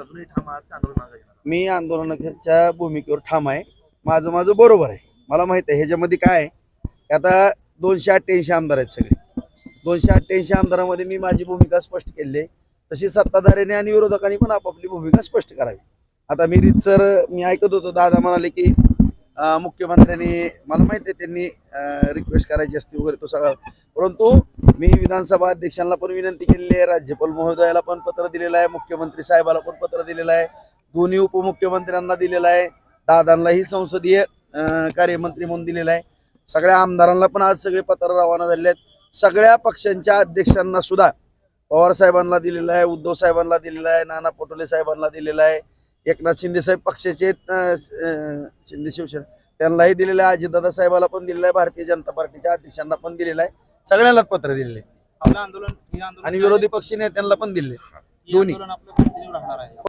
अजूनही ठाम आहात का आंदोलन मागे घेणार? मी आंदोलनाच्या भूमिकेवर ठाम आहे. माझं बरोबर आहे. मला माहित आहे ह्याच्यामध्ये काय आहे. आता 288 आमदार आहेत सगळे. 288 आमदारांमध्ये मी माझी भूमिका स्पष्ट केली आहे. तशी सत्ताधाऱ्यांनी आणि विरोधकांनी पण आपापली भूमिका स्पष्ट करावी. आता मी ऐकत होतो दादा म्हणाले की मुख्यमंत्र्यांनी, मला माहिती आहे त्यांनी रिक्वेस्ट करायची असते वगैरे तो सगळा, परंतु मी विधानसभा अध्यक्षांना पण विनंती केलेली आहे, राज्यपाल महोदयाला पण पत्र दिलेलं आहे, मुख्यमंत्री साहेबाला पण पत्र दिलेलं आहे, दोन्ही उपमुख्यमंत्र्यांना दिलेलं आहे, दादांनाही संसदीय कार्यमंत्री म्हणून दिलेलं आहे, सगळ्या आमदारांना पण आज सगळे पत्र रवाना झाले आहेत, सगळ्या पक्षांच्या अध्यक्षांना सुद्धा पवार साहेबांना दिलेलं आहे, उद्धव साहेबांना दिलेलं आहे, नाना पटोले साहेबांना दिलेलं आहे, एकनाथ शिंदे साहेब पक्षाचे शिंदे शिवसेना त्यांनाही दिलेलं आहे, अजितदादा साहेबाला पण दिलेलं आहे, भारतीय जनता पार्टीच्या अध्यक्षांना पण दिलेलं आहे, सगळ्यांनाच पत्र दिलेले आपलं आंदोलन आणि विरोधी पक्ष नेत्यांना पण दिले दोन्ही. आपलं कंटिन्यू राहणार आहे.